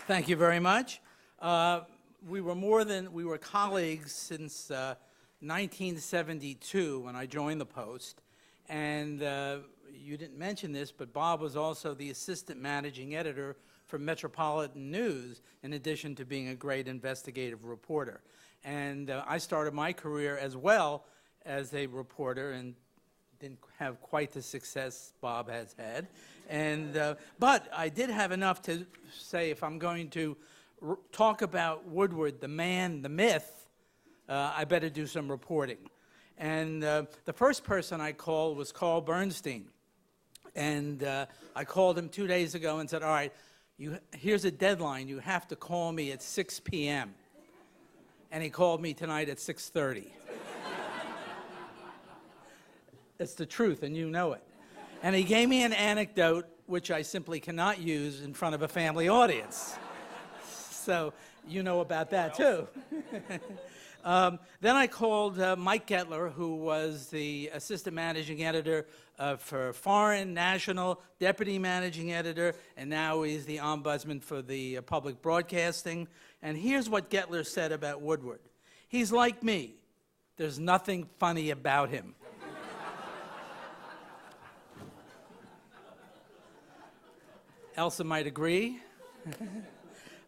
Thank you very much. We were colleagues since 1972 when I joined the Post. And you didn't mention this, but Bob was also the assistant managing editor for Metropolitan News, in addition to being a great investigative reporter. And I started my career as well as a reporter and didn't have quite the success Bob has had. And, but I did have enough to say, if I'm going to talk about Woodward, the man, the myth, I better do some reporting. And the first person I called was Carl Bernstein. And I called him 2 days ago and said, all right, here's a deadline. You have to call me at 6 p.m. And he called me tonight at 6:30. It's the truth, and you know it. And he gave me an anecdote which I simply cannot use in front of a family audience. So you know about that, too. Then I called Mike Gettler, who was the assistant managing editor for Foreign, National, deputy managing editor, and now he's the ombudsman for the public broadcasting. And here's what Gettler said about Woodward. He's like me. There's nothing funny about him. Elsa might agree.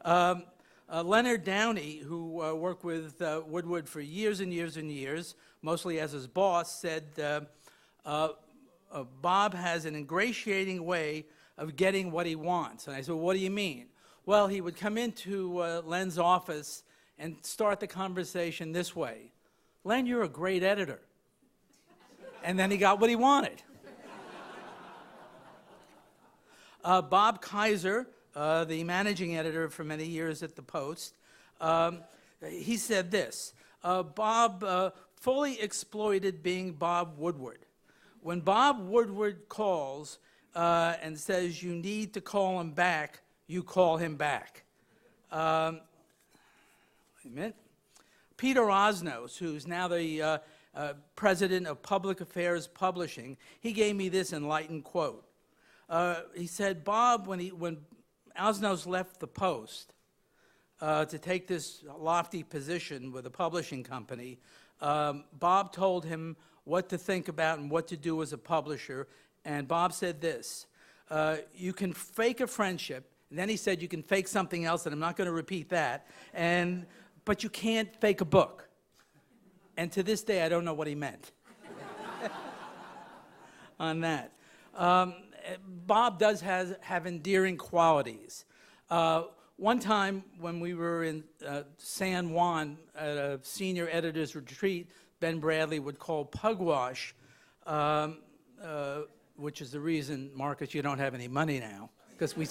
Leonard Downey, who worked with Woodward for years and years and years, mostly as his boss, said Bob has an ingratiating way of getting what he wants. And I said, well, what do you mean? Well, he would come into Len's office and start the conversation this way. Len, you're a great editor. And then he got what he wanted. Bob Kaiser, the managing editor for many years at the Post, he said this. Bob fully exploited being Bob Woodward. When Bob Woodward calls and says you need to call him back, you call him back. Wait a minute. Peter Osnos, who's now the president of Public Affairs Publishing, he gave me this enlightened quote. He said, Bob, when Osnos left the Post to take this lofty position with a publishing company, Bob told him what to think about and what to do as a publisher. And Bob said this, you can fake a friendship, and then he said you can fake something else, and I'm not going to repeat that, but you can't fake a book. And to this day, I don't know what he meant on that. Bob does have endearing qualities. One time when we were in San Juan at a senior editor's retreat, Ben Bradley would call pugwash, which is the reason, Marcus, you don't have any money now, because we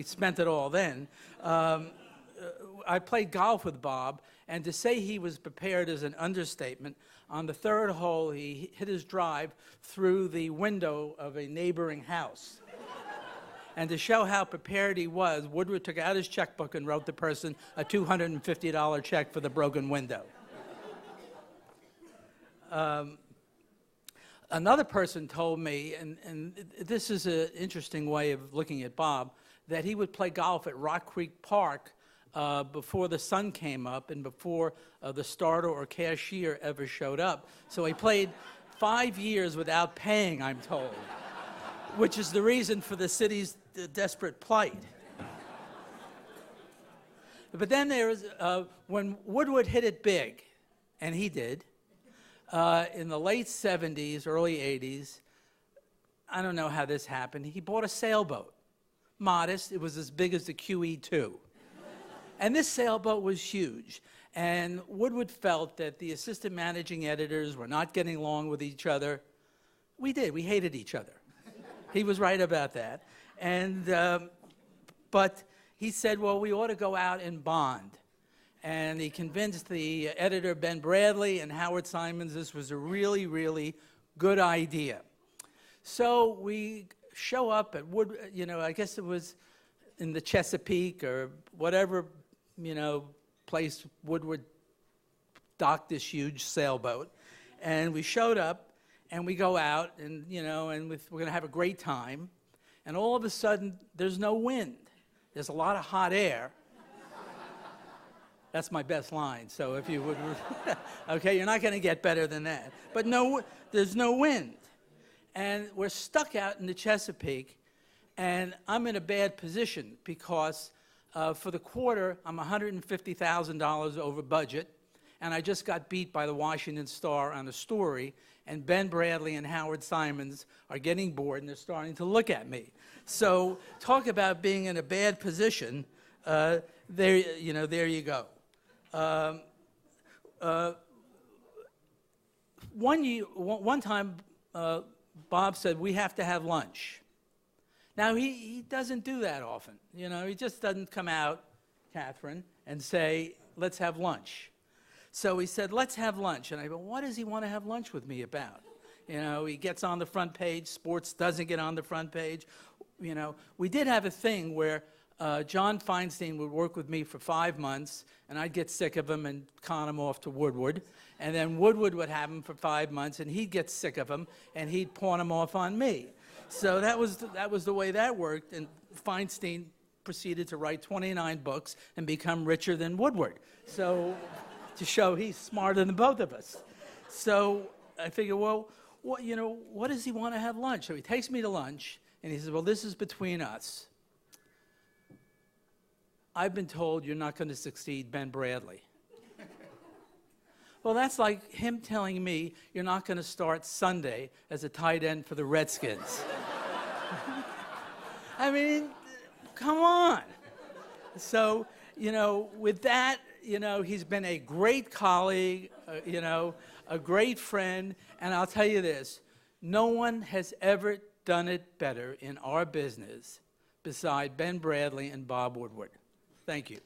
spent it all then. I played golf with Bob, and to say he was prepared is an understatement. On the third hole, he hit his drive through the window of a neighboring house. And to show how prepared he was, Woodward took out his checkbook and wrote the person a $250 check for the broken window. Another person told me, and this is an interesting way of looking at Bob, that he would play golf at Rock Creek Park before the sun came up and before the starter or cashier ever showed up. So he played 5 years without paying, I'm told, which is the reason for the city's desperate plight. But then there was, when Woodward hit it big, and he did, in the late 70s, early 80s, I don't know how this happened, he bought a sailboat. Modest, it was as big as the QE2. And this sailboat was huge. And Woodward felt that the assistant managing editors were not getting along with each other. We did. We hated each other. He was right about that. And, but he said, well, we ought to go out and bond. And he convinced the editor, Ben Bradley, and Howard Simons this was a really, really good idea. So we show up at I guess it was in the Chesapeake or whatever, place Woodward docked this huge sailboat. And we showed up, and we go out, and, and we're going to have a great time. And all of a sudden, there's no wind. there's a lot of hot air. That's my best line, so if you would, okay, you're not going to get better than that. But no, there's no wind. And we're stuck out in the Chesapeake, and I'm in a bad position because for the quarter, I'm $150,000 over budget, and I just got beat by the Washington Star on a story, and Ben Bradley and Howard Simons are getting bored, and they're starting to look at me. So talk about being in a bad position. There you go. One time, Bob said, we have to have lunch. Now, he doesn't do that often. You know, he just doesn't come out, Catherine, and say, let's have lunch. So he said, let's have lunch. And I go, what does he want to have lunch with me about? You know, he gets on the front page. Sports doesn't get on the front page. You know, we did have a thing where John Feinstein would work with me for 5 months, and I'd get sick of him and con him off to Woodward. And then Woodward would have him for 5 months, and he'd get sick of him, and he'd pawn him off on me. So that was the way that worked, and Feinstein proceeded to write 29 books and become richer than Woodward. So to show he's smarter than both of us. So I figured, well, what does he want to have lunch? So he takes me to lunch, and he says, well, this is between us. I've been told you're not going to succeed Ben Bradley. Well, that's like him telling me you're not going to start Sunday as a tight end for the Redskins. I mean, come on. So, with that, he's been a great colleague, a great friend, and I'll tell you this, no one has ever done it better in our business beside Ben Bradley and Bob Woodward. Thank you.